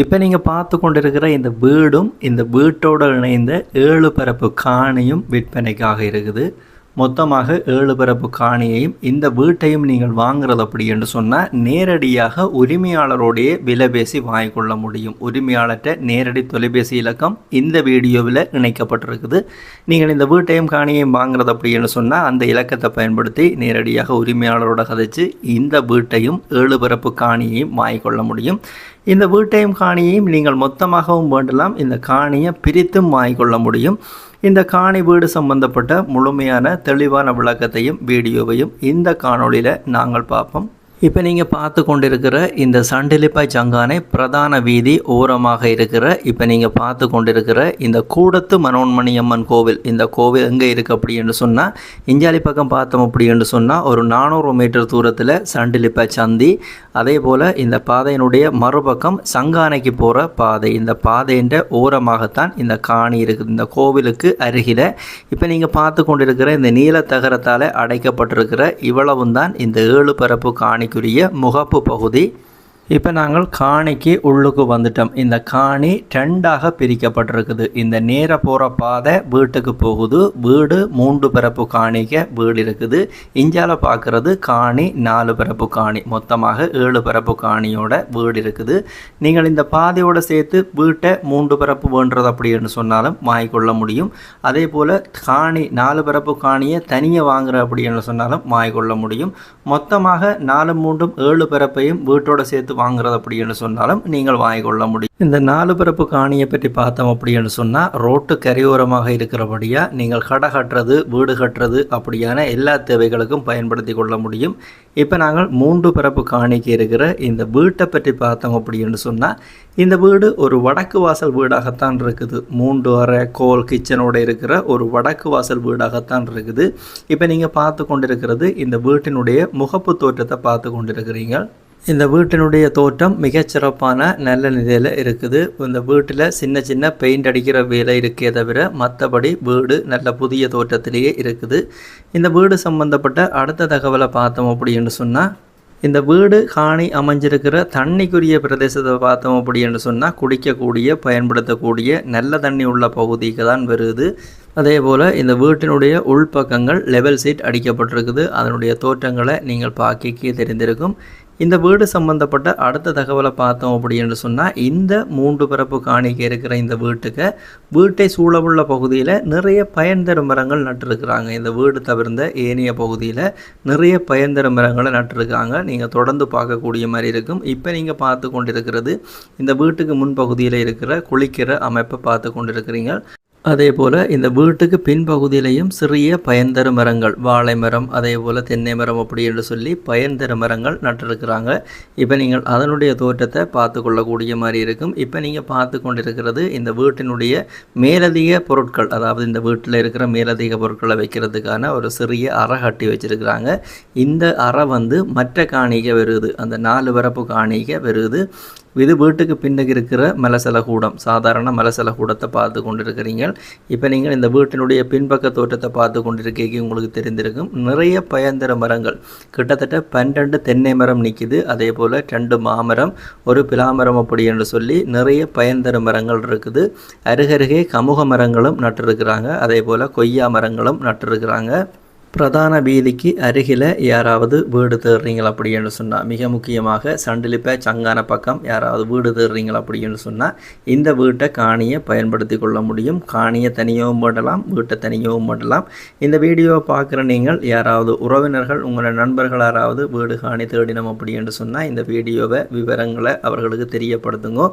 இப்போ நீங்கள் பார்த்து கொண்டிருக்கிற இந்த வீடும் இந்த வீட்டோடு இணைந்த 7 பரப்பு காணியும் விற்பனைக்காக இருக்குது. மொத்தமாக 7 பரப்பு காணியையும் இந்த வீட்டையும் நீங்கள் வாங்குறது அப்படி என்று சொன்னால் நேரடியாக உரிமையாளரோடைய விலை பேசி வாங்கிக்கொள்ள முடியும். உரிமையாளர்கிட்ட நேரடி தொலைபேசி இலக்கம் இந்த வீடியோவில் இணைக்கப்பட்டிருக்குது. நீங்கள் இந்த வீட்டையும் காணியையும் வாங்குறது அப்படி என்று சொன்னால் அந்த இலக்கத்தை பயன்படுத்தி நேரடியாக உரிமையாளரோட கதைச்சு இந்த வீட்டையும் 7 பரப்பு காணியையும் வாங்கிக்கொள்ள முடியும். இந்த வீட்டையும் காணியையும் நீங்கள் மொத்தமாகவும் வேண்டலாம், இந்த காணியை பிரித்தும் வாங்கிக்கொள்ள முடியும். இந்த காணி வீடு சம்பந்தப்பட்ட முழுமையான தெளிவான விளக்கத்தையும் வீடியோவையும் இந்த காணொளியில் நாங்கள் பார்ப்போம். இப்போ நீங்கள் பார்த்து கொண்டிருக்கிற இந்த சண்டிலிப்பாய் சங்கானை பிரதான வீதி ஓரமாக இருக்கிற இப்போ நீங்கள் பார்த்து கொண்டிருக்கிற இந்த கூடத்து மனோன்மணியம்மன் கோவில், இந்த கோவில் எங்கே இருக்குது அப்படி என்று சொன்னால் இஞ்சாலி பக்கம் பார்த்தோம் அப்படி என்று சொன்னால் ஒரு 400 மீட்டர் தூரத்தில் சண்டிலிப்பாய் சந்தி. அதே போல் இந்த பாதையினுடைய மறுபக்கம் சங்கானைக்கு போகிற பாதை, இந்த பாதைன்ற ஓரமாகத்தான் இந்த காணி இருக்குது. இந்த கோவிலுக்கு அருகில் இப்போ நீங்கள் பார்த்து கொண்டிருக்கிற இந்த நீலத்தகரத்தால் அடைக்கப்பட்டிருக்கிற இவ்வளவும் தான் இந்த 7 பரப்பு காணிக்குரிய முகப்பு பகுதி. இப்போ நாங்கள் காணிக்கு உள்ளுக்கு வந்துட்டோம். இந்த காணி 2ஆக பிரிக்கப்பட்டிருக்குது. இந்த நேர போகிற பாதை வீட்டுக்கு போகுது. வீடு 3 பரப்பு காணிக்க வீடு இருக்குது. இஞ்சால பார்க்குறது காணி 4 பரப்பு காணி, மொத்தமாக 7 பரப்பு காணியோட வீடு இருக்குது. நீங்கள் இந்த பாதையோடு சேர்த்து வீட்டை 3 பரப்பு வேண்டுறது அப்படின்னு சொன்னாலும் வாங்கிக்கொள்ள முடியும். அதே போல் காணி 4 பரப்பு காணியை தனியாக வாங்குற அப்படின்னு சொன்னாலும் வாங்கிக்கொள்ள முடியும். மொத்தமாக 4 3 7 பரப்பையும் வீட்டோட சேர்த்து வாங்குறது அப்படின்னு சொன்னாலும் நீங்கள் வாங்கிக்கொள்ள முடியும். இந்த 4 பரப்பு காணியை பற்றி பார்த்தோம் அப்படின்னு சொன்னால் ரோட்டு கரையோரமாக இருக்கிறபடியாக நீங்கள் கடை கட்டுறது, வீடு கட்டுறது அப்படியான எல்லா தேவைகளுக்கும் பயன்படுத்தி கொள்ள முடியும். இப்போ நாங்கள் 3 பரப்பு காணிக்கு இருக்கிற இந்த வீட்டை பற்றி பார்த்தோம் அப்படின்னு சொன்னால் இந்த வீடு ஒரு வடக்கு வாசல் வீடாகத்தான் இருக்குது. 3 அறை கோல் கிச்சனோடு இருக்கிற ஒரு வடக்கு வாசல் வீடாகத்தான் இருக்குது. இப்போ நீங்கள் பார்த்து கொண்டிருக்கிறது இந்த வீட்டினுடைய முகப்பு தோற்றத்தை பார்த்து கொண்டிருக்கிறீங்க. இந்த வீட்டினுடைய தோற்றம் மிகச்சிறப்பான நல்ல நிலையில் இருக்குது. இந்த வீட்டில் சின்ன சின்ன பெயிண்ட் அடிக்கிற வேலை இருக்கே தவிர மற்றபடி வீடு நல்ல புதிய தோற்றத்திலேயே இருக்குது. இந்த வீடு சம்பந்தப்பட்ட அடுத்த தகவலை பார்த்தோம் அப்படின்னு சொன்னால் இந்த வீடு காணி அமைஞ்சிருக்கிற தண்ணிக்குரிய பிரதேசத்தை பார்த்தோம் அப்படின்னு சொன்னால் குடிக்கக்கூடிய பயன்படுத்தக்கூடிய நல்ல தண்ணி உள்ள பகுதிக்கு தான் வருது. அதே போல் இந்த வீட்டினுடைய உள்பக்கங்கள் லெவல் சீட் அடிக்கப்பட்டிருக்குது. அதனுடைய தோற்றங்களை நீங்கள் பார்க்க தெரிந்திருக்கும். இந்த வீடு சம்பந்தப்பட்ட அடுத்த தகவலை பார்த்தோம் அப்படின்னு சொன்னால் இந்த 3 பரப்பு காணிக்கு இருக்கிற இந்த வீட்டை சூழவுள்ள பகுதியில் நிறைய பயன்தரும் மரங்கள் நட்டுருக்குறாங்க. இந்த வீடு தவிர்ந்த ஏனைய பகுதியில் நிறைய பயன்தரும் மரங்களை நட்டுருக்காங்க. நீங்கள் தொடர்ந்து பார்க்கக்கூடிய மாதிரி இருக்கும். இப்போ நீங்கள் பார்த்து கொண்டிருக்கிறது இந்த வீட்டுக்கு முன்பகுதியில் இருக்கிற குளிக்கிற அமைப்பை பார்த்து கொண்டிருக்கிறீங்க. அதே போல் இந்த வீட்டுக்கு பின்பகுதியிலையும் சிறிய பயன்தரு மரங்கள், வாழை மரம், அதே போல் தென்னை மரம் அப்படி என்று சொல்லி பயன்தரு மரங்கள் நட்டிருக்கிறாங்க. இப்போ நீங்கள் அதனுடைய தோற்றத்தை பார்த்து கொள்ளக்கூடிய மாதிரி இருக்கும். இப்போ நீங்கள் பார்த்து கொண்டிருக்கிறது இந்த வீட்டினுடைய மேலதிக பொருட்கள், அதாவது இந்த வீட்டில் இருக்கிற மேலதிக பொருட்களை வைக்கிறதுக்கான ஒரு சிறிய அறை கட்டி வச்சுருக்கிறாங்க. இந்த அறை மற்ற காணிக்க வருது, அந்த 4 பரப்பு காணிக்க வருது. இது வீட்டுக்கு பின்னுக்கு இருக்கிற மலசல கூடம், சாதாரண மலசல கூடத்தை பார்த்து கொண்டிருக்கிறீங்க. இப்போ நீங்கள் இந்த வீட்டினுடைய பின்பக்க தோற்றத்தை பார்த்து கொண்டிருக்கீங்க. உங்களுக்கு தெரிந்திருக்கும் நிறைய பயன்தர மரங்கள், கிட்டத்தட்ட 12 தென்னை மரம் நிற்கிது. அதே போல் 2 மாமரம், ஒரு பிலாமரம் அப்படி என்று சொல்லி நிறைய பயன்தர மரங்கள் இருக்குது. அருகருகே கமுக மரங்களும் நட்டிருக்கிறாங்க. அதே போல் கொய்யா மரங்களும் நட்டிருக்கிறாங்க. பிரதான வீதிக்கு அருகில் யாராவது வீடு தேடுறீங்களா அப்படின்னு சொன்னால், மிக முக்கியமாக சண்டிலிப்பாய் சங்கான பக்கம் யாராவது வீடு தேடுறீங்களா அப்படின்னு சொன்னால் இந்த வீட்டை காணியை பயன்படுத்தி கொள்ள முடியும். காணியை தனியாகவும் பண்ணலாம், வீட்டை தனியாகவும் பண்ணலாம். இந்த வீடியோவை பார்க்குற நீங்கள் யாராவது உறவினர்கள், உங்களோட நண்பர்கள் யாராவது வீடு காணி தேடினோம் அப்படின்னு சொன்னால் இந்த வீடியோவை விவரங்களை அவர்களுக்கு தெரியப்படுத்துங்க.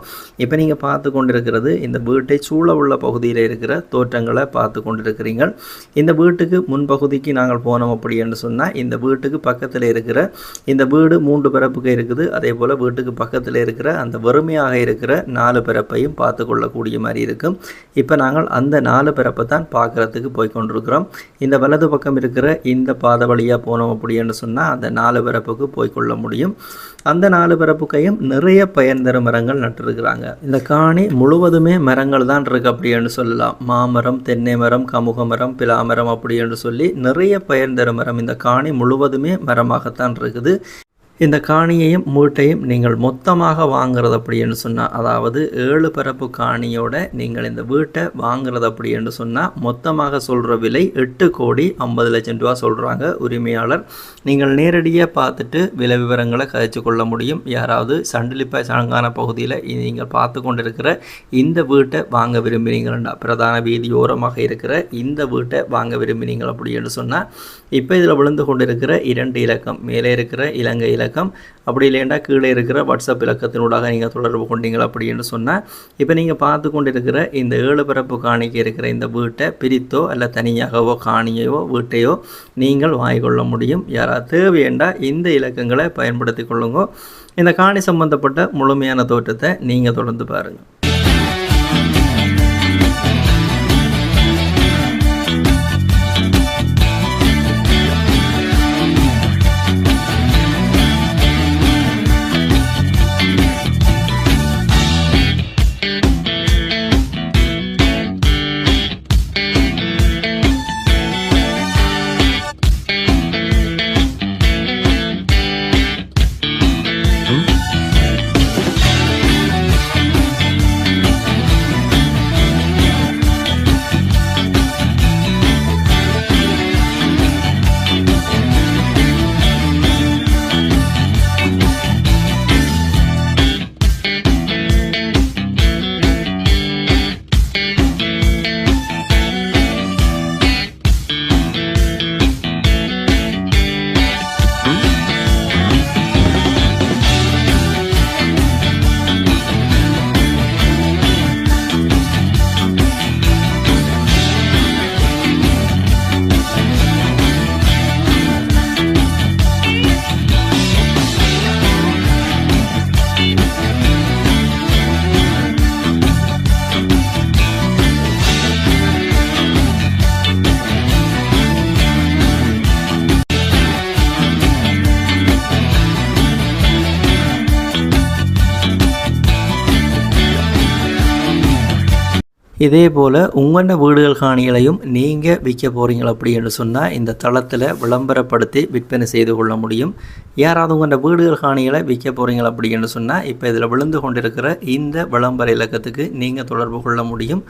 இப்போ நீங்கள் பார்த்து கொண்டிருக்கிறது இந்த வீட்டை சூழ உள்ள பகுதியில் இருக்கிற தோற்றங்களை பார்த்து கொண்டிருக்கிறீங்க. இந்த வீட்டுக்கு முன்பகுதிக்கு நாங்கள் போனோம் அப்படி என்று சொன்னால் இந்த வீட்டுக்கு பக்கத்தில் இருக்கிற இந்த வீடு 3 பரப்புக்கு இருக்குது. அதே போல் வீட்டுக்கு பக்கத்தில் இருக்கிற அந்த வறுமையாக இருக்கிற 4 பரப்பையும் பார்த்து கொள்ளக்கூடிய மாதிரி இருக்கும். இப்போ நாங்கள் அந்த 4 பரப்பை தான் பார்க்குறதுக்கு போய் கொண்டிருக்கிறோம். இந்த வலது பக்கம் இருக்கிற இந்த பாதை வழியாக போனோம் அப்படி என்று சொன்னால் அந்த 4 பரப்புக்கு போய்கொள்ள முடியும். அந்த 4 பரப்புக்கையும் நிறைய பயன்தர மரங்கள் நட்டிருக்கிறாங்க. இந்த காணி முழுவதுமே மரங்கள் தான் இருக்குது அப்படி என்று சொல்லலாம். மாமரம், தென்னை மரம், கமுக மரம், பிலாமரம் அப்படி என்று சொல்லி நிறைய பயன்தர மரம். இந்த காணி முழுவதுமே மரமாகத்தான் இருக்குது. இந்த காணியையும் வீட்டையும் நீங்கள் மொத்தமாக வாங்குறது அப்படின்னு சொன்னால், அதாவது 7 பரப்பு காணியோட நீங்கள் இந்த வீட்டை வாங்குறது அப்படின்னு சொன்னால் மொத்தமாக சொல்கிற விலை 8,50,00,000 ரூபா சொல்கிறாங்க உரிமையாளர். நீங்கள் நேரடியாக பார்த்துட்டு விலை விவரங்களை கதைச்சு கொள்ள முடியும். யாராவது சண்டிலிப்பாய் சாங்கான பகுதியில் நீங்கள் பார்த்து கொண்டிருக்கிற இந்த வீட்டை வாங்க விரும்பினீங்களா, பிரதான வீதியோரமாக இருக்கிற இந்த வீட்டை வாங்க விரும்பினீங்கள் அப்படின்னு சொன்னால், இப்போ இதில் விழுந்து கொண்டிருக்கிற 2 இலக்கம், மேலே இருக்கிற இலங்கை இலக்கம், அப்படி இல்லைண்டா கீழே இருக்கிற வாட்ஸ்அப் இலக்கத்தினூடாக நீங்கள் தொடர்பு கொண்டீங்கள் அப்படின்னு சொன்னால், இப்போ நீங்கள் பார்த்து கொண்டிருக்கிற இந்த 7 பரப்பு காணிக்கு இருக்கிற இந்த வீட்டை பிரித்தோ அல்ல தனியாகவோ காணியோ வீட்டையோ நீங்கள் வாங்கிக்கொள்ள முடியும். யாராவது தேவையண்டா இந்த இலக்கங்களை பயன்படுத்தி கொள்ளுங்க. இந்த காணி சம்பந்தப்பட்ட முழுமையான தோற்றத்தை நீங்கள் தொடர்ந்து பாருங்கள். இதே போல் உங்களோட வீடுகள் காணிகளையும் நீங்கள் விற்க போகிறீங்க அப்படின்னு சொன்னால் இந்த தளத்தில் விளம்பரப்படுத்தி விற்பனை செய்து கொள்ள முடியும். யாராவது உங்களோட வீடுகள் காணிகளை விற்க போகிறீங்க அப்படின்னு சொன்னால் இப்போ இதில் விழுந்து கொண்டிருக்கிற இந்த விளம்பர இலக்கத்துக்கு நீங்கள் தொடர்பு கொள்ள முடியும்.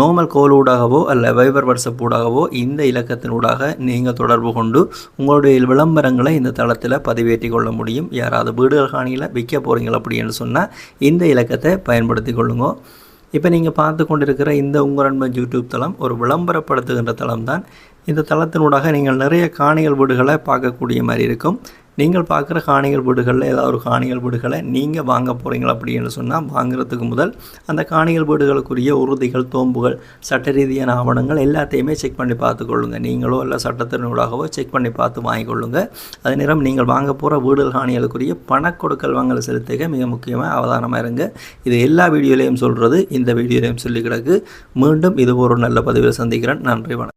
நார்மல் கோல் ஊடாகவோ அல்ல வைபர் வாட்ஸ்அப் ஊடாகவோ இந்த இலக்கத்தினூடாக நீங்கள் தொடர்பு கொண்டு உங்களுடைய விளம்பரங்களை இந்த தளத்தில் பதிவேற்றி கொள்ள முடியும். யாராவது வீடுகள் காணிகளை விற்க போகிறீங்க அப்படின்னு சொன்னால் இந்த இலக்கத்தை பயன்படுத்தி கொள்ளுங்க. இப்போ நீங்கள் பார்த்து கொண்டிருக்கிற இந்த உங்கள் நண்பன் யூடியூப் தளம் ஒரு விளம்பரப்படுத்துகின்ற தளம் தான். இந்த தளத்தினூடாக நீங்கள் நிறைய காணிகள் வீடுகளை பார்க்கக்கூடிய மாதிரி இருக்கும். நீங்கள் பார்க்குற காணிகள் வீடுகளில் ஏதாவது ஒரு காணிகள் வீடுகளை நீங்கள் வாங்க போகிறீங்களா அப்படின்னு சொன்னால், வாங்குறதுக்கு முதல் அந்த காணிகள் வீடுகளுக்குரிய உறுதிகள், தோம்புகள், சட்ட ரீதியான ஆவணங்கள் எல்லாத்தையுமே செக் பண்ணி பார்த்துக்கொள்ளுங்கள். நீங்களோ இல்லை சட்டத்தினூடாகவோ செக் பண்ணி பார்த்து வாங்கிக்கொள்ளுங்க. அதே நேரம் நீங்கள் வாங்க போகிற வீடுகள் காணிகளுக்குரிய பணக்கொடுக்கல் வாங்கல் செலுத்துக மிக முக்கியமாக அவதானமாக இருங்க. இது எல்லா வீடியோலையும் சொல்கிறது, இந்த வீடியோலையும் சொல்லி கிடக்கு. மீண்டும் இது ஒரு நல்ல பதிவில் சந்திக்கிறேன். நன்றி, வணக்கம்.